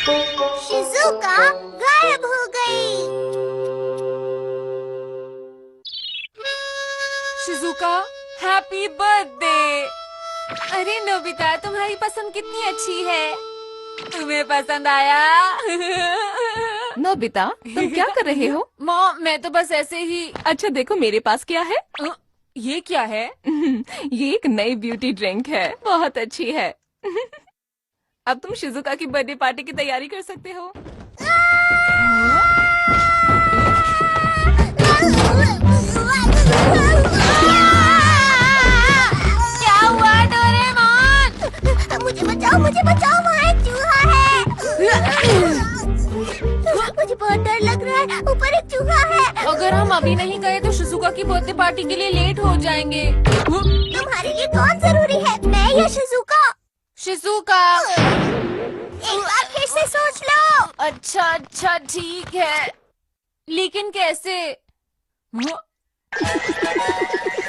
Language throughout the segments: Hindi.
शिज़ुका गायब हो गई। Shizuka, happy birthday. अरे नोबिता, तुम्हारी पसंद कितनी अच्छी है। तुम्हें पसंद आया? नोबिता, तुम क्या कर रहे हो? मॉम, मैं तो बस ऐसे ही। अच्छा देखो मेरे पास क्या है। ये क्या है? ये एक नई ब्यूटी ड्रिंक है, बहुत अच्छी है। अब तुम शिजुका की बर्थडे पार्टी की तैयारी कर सकते हो। क्या हुआ डोरेमोन? मुझे बचाओ, वहाँ एक चूहा है। मुझे बहुत डर लग रहा है, ऊपर एक चूहा है। अगर हम अभी नहीं गए तो शिजुका की बर्थडे पार्टी के लिए लेट हो जाएंगे। तुम्हारे लिए कौन जरूरी है, मैं या शिज़ुका? शिजुका। एक बार फिर से सोच लो। अच्छा ठीक है, लेकिन कैसे?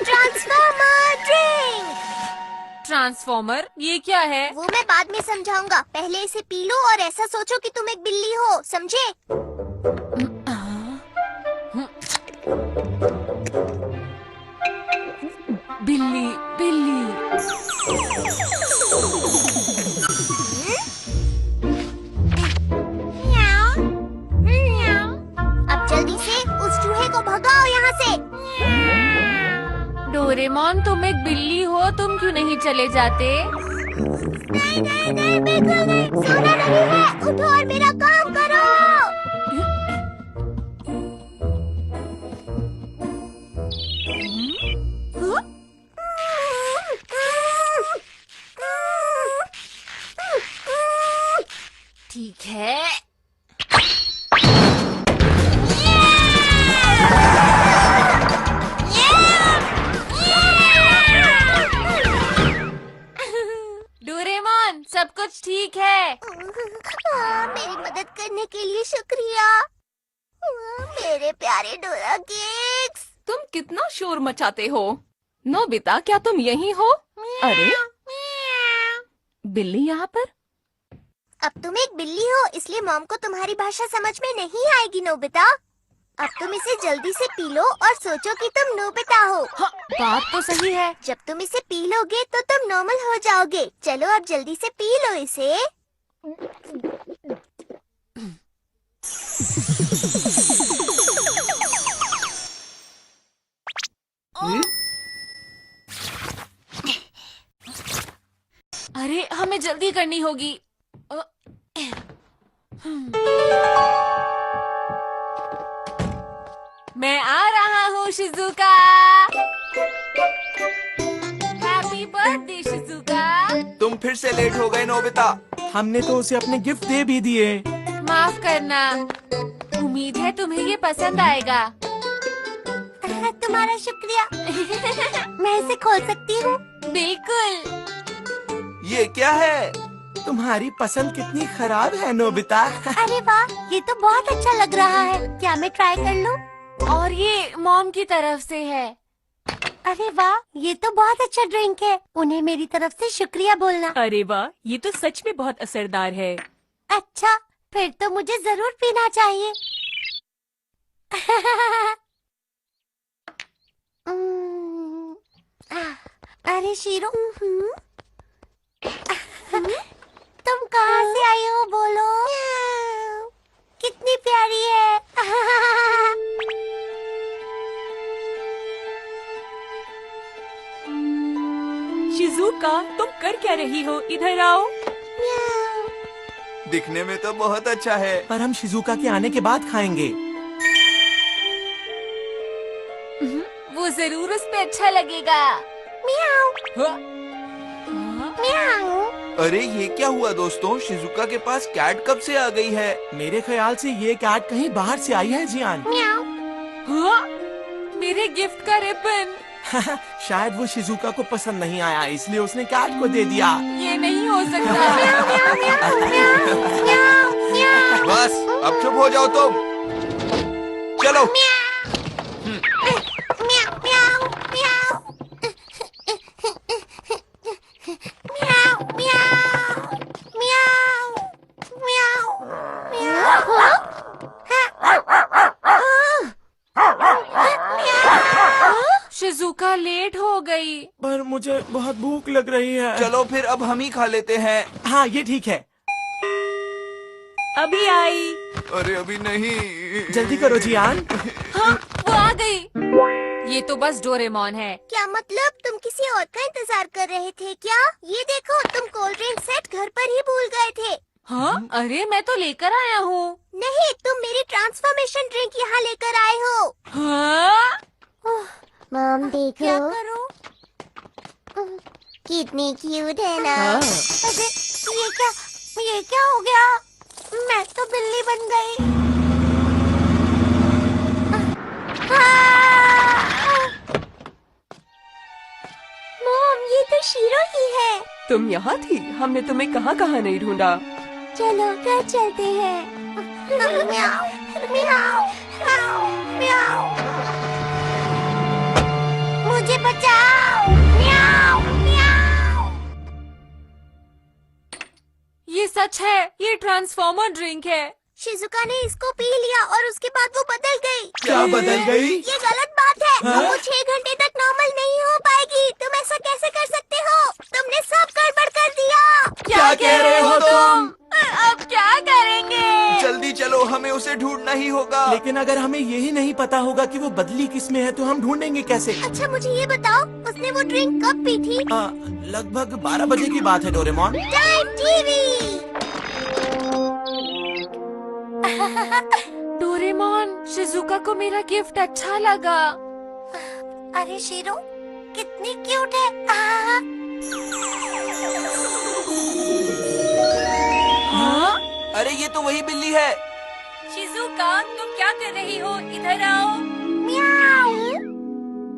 Transformer drink. ट्रांसफॉर्मर? ये क्या है? वो मैं बाद में समझाऊंगा, पहले इसे पी लो और ऐसा सोचो कि तुम एक बिल्ली हो, समझे? बिल्ली बिल्ली। अब जल्दी से उस चूहे को भगाओ यहाँ से। डोरेमोन, तुम एक बिल्ली हो, तुम क्यों नहीं चले जाते? नहीं, बिल्कुल नहीं, सोना नहीं है, उठो और मेरा काम करो। ठीक है। डोरेमोन, सब कुछ ठीक है? मेरी मदद करने के लिए शुक्रिया, मेरे प्यारे डोरा केक्स। तुम कितना शोर मचाते हो। नोबिता, क्या तुम यहीं हो? अरे बिल्ली यहाँ पर? अब तुम एक बिल्ली हो, इसलिए मॉम को तुम्हारी भाषा समझ में नहीं आएगी नोबिता। अब तुम इसे जल्दी से पी लो और सोचो कि तुम नोबिता हो। हाँ, बात तो सही है। जब तुम इसे पी लोगे तो तुम नॉर्मल हो जाओगे। चलो अब जल्दी से पी लो इसे। अरे हमें जल्दी करनी होगी। मैं आ रहा हूँ शिजुका। Happy birthday Shizuka. तुम फिर से लेट हो गए नोबिता। हमने तो उसे अपने गिफ्ट दे भी दिए। माफ करना, उम्मीद है तुम्हें ये पसंद आएगा। तुम्हारा शुक्रिया। मैं इसे खोल सकती हूँ? बिल्कुल। ये क्या है? तुम्हारी पसंद कितनी खराब है नोबिता। अरे वाह, ये तो बहुत अच्छा लग रहा है। क्या मैं ट्राई कर लूँ? और ये मॉम की तरफ से है। अरे वाह, ये तो बहुत अच्छा ड्रिंक है। उन्हें मेरी तरफ से शुक्रिया बोलना। अरे वाह, ये तो सच में बहुत असरदार है। अच्छा, फिर तो मुझे जरूर पीना चाहिए। अरे शीरो, तुम कहाँ से आई हो, बोलो। कितनी प्यारी है। शिजुका, तुम कर क्या रही हो? इधर आओ। दिखने में तो बहुत अच्छा है, पर हम शिजुका के आने के बाद खाएंगे। वो जरूर उस पे अच्छा लगेगा। म्याऊ, म्याऊ। अरे ये क्या हुआ दोस्तों? शिजुका के पास कैट कब से आ गई है? मेरे ख्याल से ये कैट कहीं बाहर से आई है जियान। म्याऊ। हाँ? मेरे गिफ्ट का रिबन। शायद वो शिजुका को पसंद नहीं आया, इसलिए उसने कैट को दे दिया। ये नहीं हो सकता। बस अब चुप हो जाओ तुम। चलो। मुझे बहुत भूख लग रही है। चलो फिर अब हम ही खा लेते हैं। हाँ ये ठीक है। अभी आई। अरे अभी नहीं। जल्दी करो जियान। हाँ, वो आ गई। ये तो बस डोरेमोन है। क्या मतलब तुम किसी और का इंतजार कर रहे थे क्या? ये देखो तुम कोल्ड ड्रिंक सेट घर पर ही भूल गए थे। हाँ, अरे मैं तो लेकर आया हूँ। नहीं, तुम मेरी ट्रांसफॉर्मेशन ड्रिंक यहाँ लेकर आए हो। हाँ? मॉम देखो। क्या करूं? कितनी क्यूट है ना। अरे ये क्या हो गया? मैं तो बिल्ली बन गई। मॉम ये तो शीरो ही है। तुम यहाँ थी? हमने तुम्हें कहाँ कहाँ नहीं ढूंढा। चलो घर चलते हैं। म्याऊ, म्याऊ, म्याऊ, म्याऊ। मुझे बचाओ। म्याऊ, म्याऊ। ये सच है, ये ट्रांसफॉर्मर ड्रिंक है। शिजुका ने इसको पी लिया और उसके बाद वो बदल गई। क्या बदल गई? ये गलत बात है। हाँ? वो 6 घंटे तक नॉर्मल नहीं हो पाएगी। तुम ऐसा कैसे कर सकते हो? तुमने सब गड़बड़ कर दिया। क्या कह रहे हो तुम? अब क्या करेंगे? जल्दी चलो, हमें उसे ढूंढना ही होगा। लेकिन अगर हमें यही नहीं पता होगा कि वो बदली किस में है तो हम ढूंढेंगे कैसे? अच्छा मुझे ये बताओ, उसने वो ड्रिंक कब पी थी? लगभग 12 बजे की बात है Doraemon. Time TV. Doraemon, Shizuka को मेरा गिफ्ट अच्छा लगा। अरे शीरो कितनी क्यूट है। हाँ? अरे ये तो वही बिल्ली है। शिजुका, तुम क्या कर रही हो? इधर आओ। म्याऊ।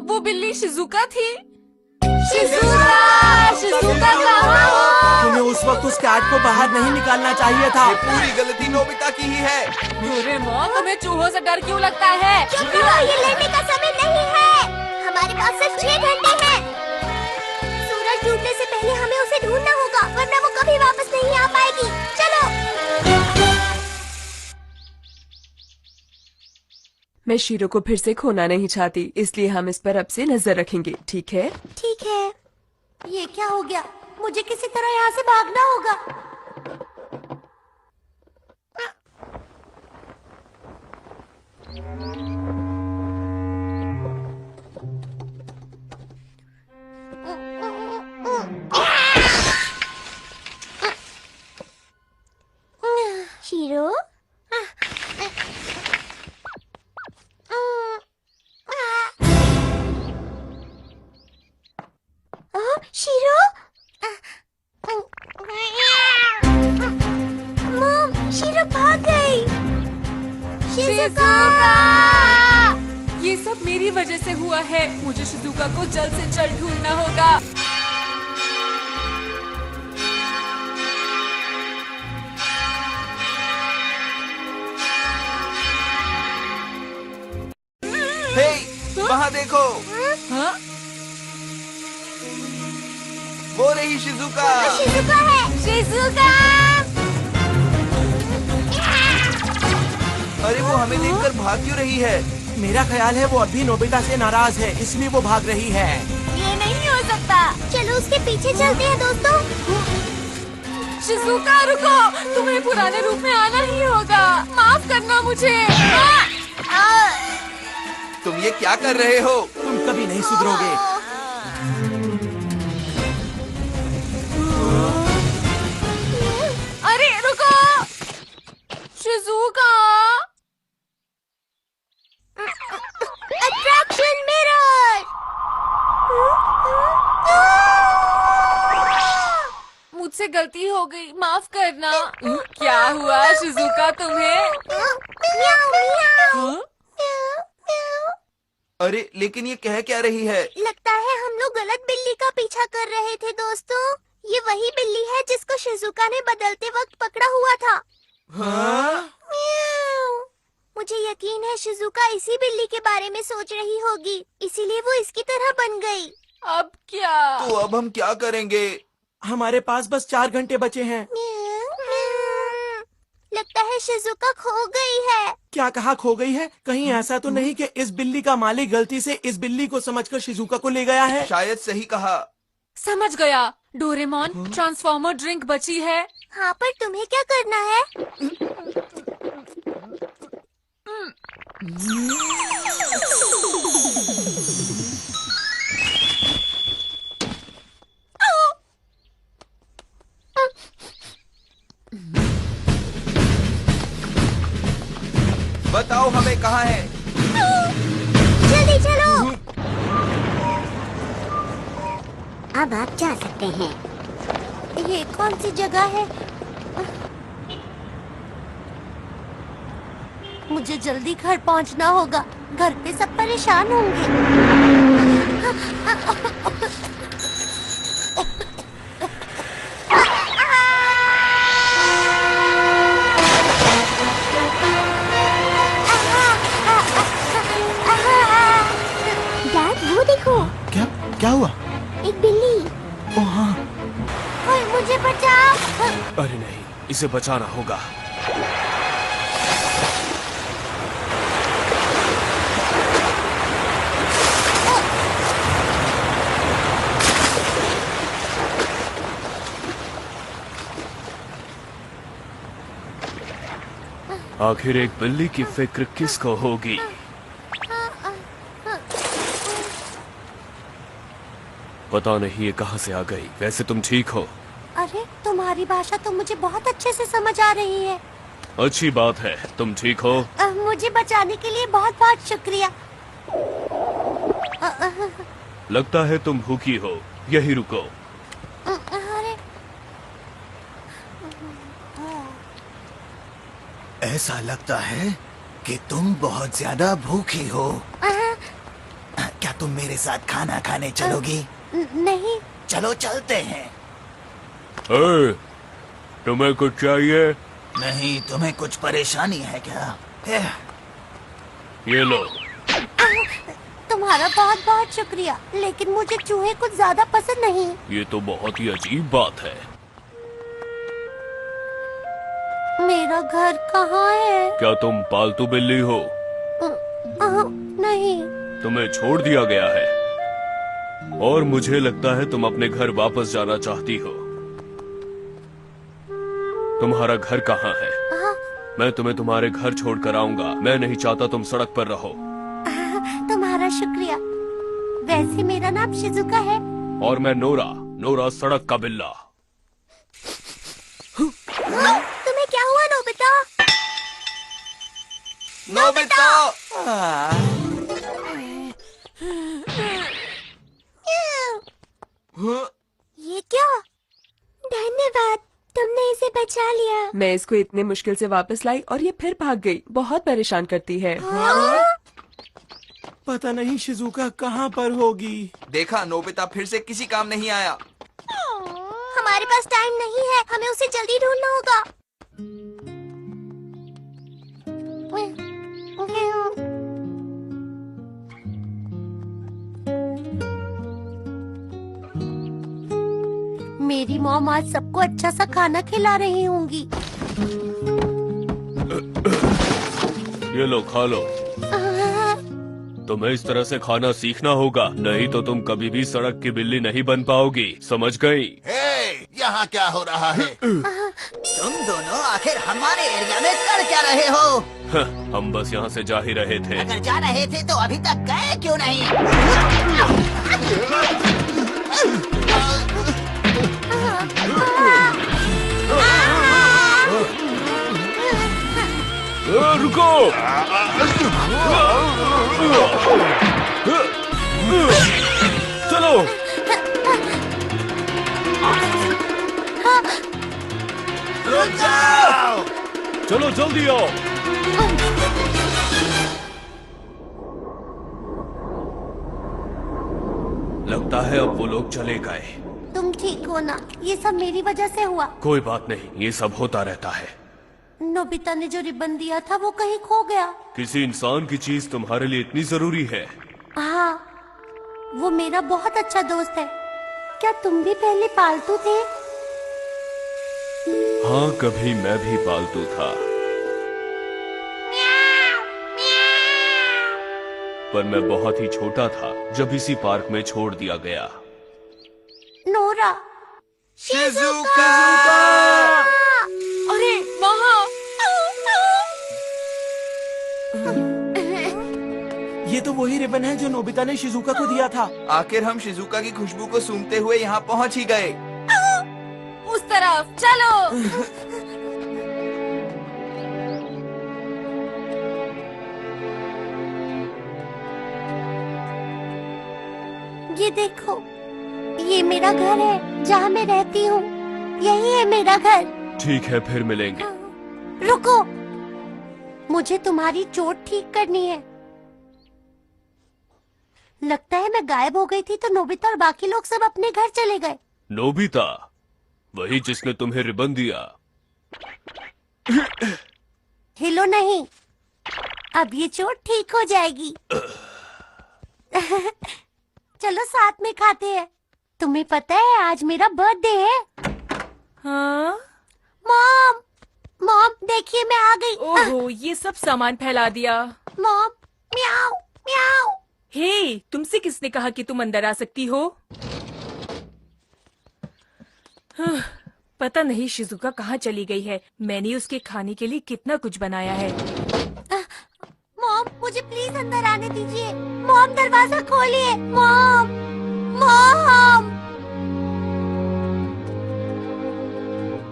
वो बिल्ली शिजुका थी। शिजुका कहाँ हो? तुम्हें उस वक्त उस कैट को बाहर नहीं निकालना चाहिए था। ये पूरी गलती नोबिता की ही है। डोरेमोन, तुम्हें चूहों से डर क्यों लगता है? चुप करो, ये लेने का समय नहीं है। हमारे पास सिर्फ 6 घंटे हैं। सूरज डूबने से पहले हमें उसे ढूंढना होगा, वरना वो कभी वापस नहीं आ पाएगी। चलो। मैं शीरो को फिर से खोना नहीं चाहती, इसलिए हम इस पर अब से नजर रखेंगे, ठीक है? ठीक है। ये क्या हो गया? मुझे किसी तरह यहाँ से भागना होगा। शीरो? शीरो? मॉम, शीरो भाग गई। शिजुका! ये सब मेरी वजह से हुआ है। मुझे शिजुका को जल्द से जल्द ढूंढना होगा। हे, वहाँ देखो। हाँ? वो रही शिजुका। शिजुका है। शिजुका! अरे वो हमें देखकर भाग क्यों रही है? मेरा ख्याल है वो अभी नोबिता से नाराज है, इसलिए वो भाग रही है। ये नहीं हो सकता। चलो उसके पीछे चलते हैं दोस्तों। शिजुका रुको, तुम्हें पुराने रूप में आना ही होगा। माफ करना मुझे। तुम ये क्या कर रहे हो? तुम कभी नहीं सुधरोगे। अरे रुको, शिजुका। Attraction mirror. मुझसे गलती हो गई, माफ करना। क्या हुआ शिजुका तुम्हें? म्याऊ, म्याऊ। हाँ? अरे लेकिन ये कह क्या रही है? लगता है हम लोग गलत बिल्ली का पीछा कर रहे थे दोस्तों। ये वही बिल्ली है जिसको शिजुका ने बदलते वक्त पकड़ा हुआ था। हाँ? म्याऊ। मुझे यकीन है शिजुका इसी बिल्ली के बारे में सोच रही होगी, इसीलिए वो इसकी तरह बन गई। अब क्या? तो अब हम क्या करेंगे? हमारे पास बस 4 घंटे बचे हैं। लगता है शिजुका खो गई है। क्या कहा खो गई है? कहीं ऐसा तो नहीं कि इस बिल्ली का मालिक गलती से इस बिल्ली को समझकर शिजुका को ले गया है? शायद सही कहा। समझ गया। डोरेमोन, ट्रांसफॉर्मर ड्रिंक बची है। हाँ, पर तुम्हें क्या करना है? बताओ हमें कहाँ है? जल्दी चलो। अब आप जा सकते हैं। ये कौन सी जगह है? मुझे जल्दी घर पहुंचना होगा। घर पे सब परेशान होंगे। डैड, वो देखो, क्या क्या हुआ? एक बिल्ली। ओ हाँ। ओए, मुझे बचाओ। अरे नहीं, इसे बचाना होगा। आखिर एक बिल्ली की फिक्र किसको होगी? पता नहीं ये कहाँ से आ गई। वैसे तुम ठीक हो? अरे, तुम्हारी भाषा तो मुझे बहुत अच्छे से समझ आ रही है। अच्छी बात है। तुम ठीक हो? मुझे बचाने के लिए बहुत बहुत शुक्रिया। लगता है तुम भूखी हो। यही रुको। अरे, ऐसा लगता है कि तुम बहुत ज्यादा भूखी हो। क्या तुम मेरे साथ खाना खाने चलोगी? नहीं। चलो चलते हैं। ए, तुम्हें कुछ चाहिए? नहीं, तुम्हें कुछ परेशानी है क्या? ये लो। तुम्हारा बहुत बहुत शुक्रिया, लेकिन मुझे चूहे कुछ ज्यादा पसंद नहीं। ये तो बहुत ही अजीब बात है। मेरा घर कहाँ है? क्या तुम पालतू बिल्ली हो? नहीं। तुम्हें छोड़ दिया गया है और मुझे लगता है तुम अपने घर वापस जाना चाहती हो। तुम्हारा घर कहाँ है? मैं तुम्हें तुम्हारे घर छोड़कर आऊंगा। मैं नहीं चाहता तुम सड़क पर रहो। तुम्हारा शुक्रिया। वैसे मेरा नाम शिजुका है। और मैं नोरा। नोरा सड़क का बिल्ला। तुम्हें क्या हुआ, नोबिता? नोबिता! ये क्या? धन्यवाद, तुमने इसे बचा लिया। मैं इसको इतने मुश्किल से वापस लाई और ये फिर भाग गई। बहुत परेशान करती है। पता नहीं शिजुका कहाँ पर होगी। देखा, नोबिता फिर से किसी काम नहीं आया। हमारे पास टाइम नहीं है, हमें उसे जल्दी ढूंढना होगा। मेरी मॉम आज सबको अच्छा सा खाना खिला रही होंगी। ये लो, खा लो। तुम्हें इस तरह से खाना सीखना होगा, नहीं तो तुम कभी भी सड़क की बिल्ली नहीं बन पाओगी। समझ गई? यहाँ क्या हो रहा है? तुम दोनों आखिर हमारे एरिया में कर क्या रहे हो? हम बस यहाँ से जा ही रहे थे। अगर जा रहे थे तो अभी तक गए क्यों नहीं? रुको! चलो! रुक जाओ! चलो जल्दी आओ। लगता है अब वो लोग चले गए। तुम ठीक हो ना? ये सब मेरी वजह से हुआ। कोई बात नहीं, ये सब होता रहता है। नोबिता ने जो रिबन दिया था वो कहीं खो गया। किसी इंसान की चीज तुम्हारे लिए इतनी जरूरी है? हाँ, वो मेरा बहुत अच्छा दोस्त है। क्या तुम भी पहले पालतू थे? हाँ, कभी मैं भी पालतू था, पर मैं बहुत ही छोटा था जब इसी पार्क में छोड़ दिया गया। नोरा। शिजुका! अरे वहाँ ये तो वही रिबन है जो नोबिता ने शिजुका को दिया था। आखिर हम शिजुका की खुशबू को सूंघते हुए यहाँ पहुँच ही गए। उस तरफ चलो। ये देखो, ये मेरा घर है जहाँ मैं रहती हूँ। यही है मेरा घर। ठीक है, फिर मिलेंगे। रुको, मुझे तुम्हारी चोट ठीक करनी है। लगता है मैं गायब हो गई थी तो नोबिता और बाकी लोग सब अपने घर चले गए। नोबिता, वही जिसने तुम्हें रिबन दिया। हिलो नहीं, अब ये चोट ठीक हो जाएगी। चलो साथ में खाते हैं। तुम्हें पता है आज मेरा बर्थडे है। हाँ? मॉम, मॉम देखिए मैं आ गई। ओहो, ये सब सामान फैला दिया। मॉम, म्याऊ म्याऊ। हे, तुमसे किसने कहा कि तुम अंदर आ सकती हो? पता नहीं शिजुका कहाँ चली गई है। मैंने उसके खाने के लिए कितना कुछ बनाया है। मॉम, मुझे प्लीज अंदर आने दीजिए। मॉम, दरवाजा खोलिए। Mom, mom.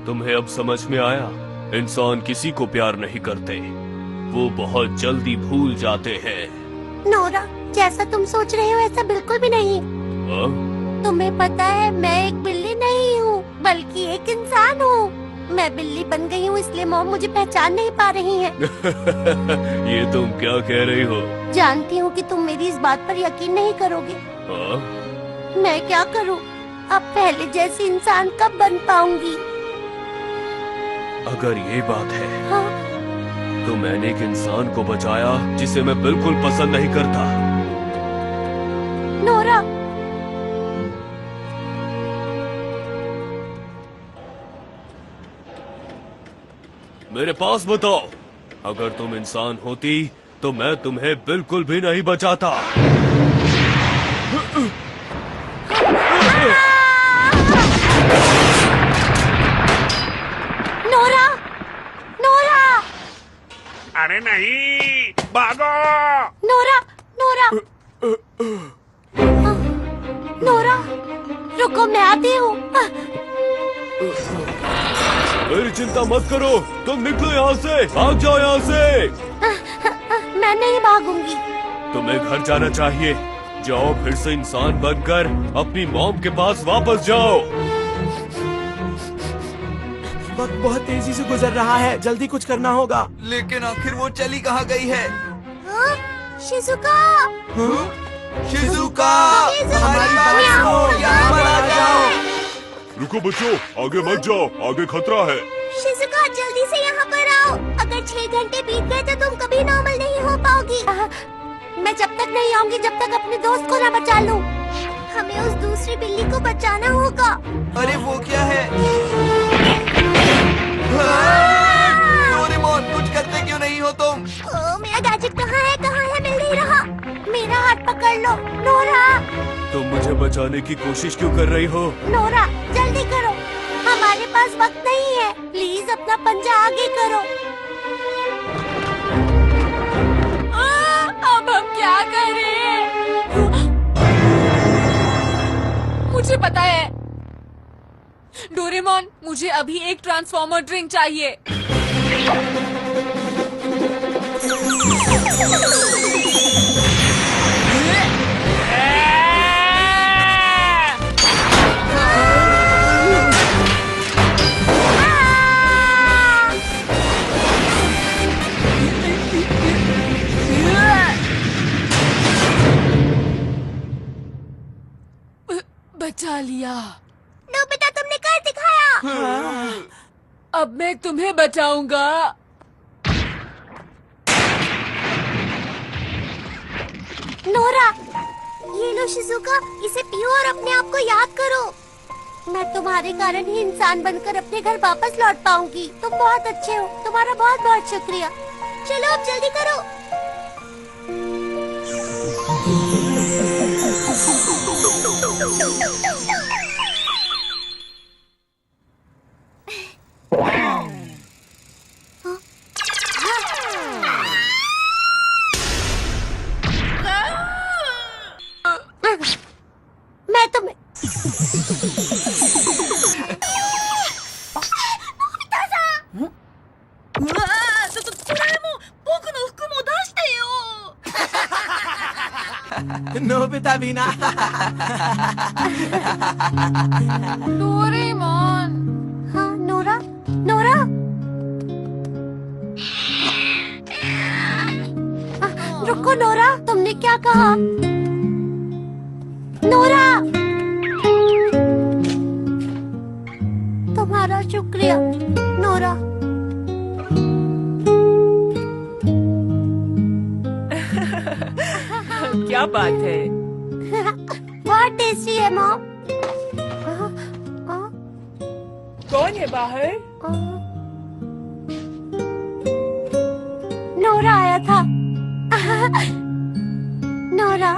तुम्हें अब समझ में आया? इंसान किसी को प्यार नहीं करते, वो बहुत जल्दी भूल जाते हैं। नोरा, जैसा तुम सोच रहे हो ऐसा बिल्कुल भी नहीं। हाँ? तुम्हें पता है मैं एक बिल्ली नहीं हूँ बल्कि एक इंसान हूँ। मैं बिल्ली बन गई हूँ इसलिए मॉम मुझे पहचान नहीं पा रही हैं। ये तुम क्या कह रही हो? जानती हूँ कि तुम मेरी इस बात पर यकीन नहीं करोगे। हाँ? मैं क्या करूँ? अब पहले जैसी इंसान कब बन पाऊंगी? अगर ये बात है हाँ? तो मैंने एक इंसान को बचाया जिसे मैं बिल्कुल पसंद नहीं करता। नोरा, मेरे पास बताओ, अगर तुम इंसान होती तो मैं तुम्हें बिल्कुल भी नहीं बचाता। नोरा, नोरा, अरे नहीं, भागो! नोरा, नोरा, नोरा, रुको मैं आती हूँ। मेरी चिंता मत करो, तुम निकलो यहाँ से, भाग जाओ यहाँ से। मैं नहीं भागूंगी। तुम्हें घर जाना चाहिए। जाओ, फिर से इंसान बनकर अपनी मॉम के पास वापस जाओ। वक्त बहुत तेजी से गुजर रहा है, जल्दी कुछ करना होगा। लेकिन आखिर वो चली कहाँ गई है? हाँ? शिजुका, हाँ? Shizuka, Shizuka! हमारी बात सुनो, यहाँ पर आ जाओ। रुको बच्चों, आगे मत जाओ, आगे खतरा है। शिजुका जल्दी से यहाँ पर आओ। अगर 6 घंटे बीत गए तो तुम कभी नॉर्मल नहीं हो पाओगी। मैं जब तक नहीं आऊंगी जब तक अपने दोस्त को ना बचा लूं। हमें उस दूसरी बिल्ली को बचाना होगा। अरे वो क्या है? डोरेमोन, कुछ करते क्यों नहीं हो तुम? मेरा गैजेट कहाँ है मिल नहीं रहा। मेरा हाथ पकड़ लो नोरा। तुम मुझे बचाने की कोशिश क्यों कर रही हो? नोरा जल्दी करो, हमारे पास वक्त नहीं है। प्लीज अपना पंजा आगे करो। अब हम क्या करें? मुझे पता है। डोरेमोन, मुझे अभी एक ट्रांसफॉर्मर ड्रिंक चाहिए। बचा लिया। नोबिता, तुमने कर दिखाया। अब मैं तुम्हें बचाऊंगा। नोरा, ये लो शिजुका, इसे पियो और अपने आप को याद करो। मैं तुम्हारे कारण ही इंसान बनकर अपने घर वापस लौट पाऊंगी। तुम बहुत अच्छे हो, तुम्हारा बहुत बहुत शुक्रिया। चलो अब जल्दी करो। मिलता भी ना। डोरेमोन। हाँ नोरा, नोरा। रुको नोरा, तुमने क्या कहा? नोरा, तुम्हारा शुक्रिया नोरा। क्या बात है? बहुत टेस्टी है मॉम। कौन है बाहर? नोरा आया था। नोरा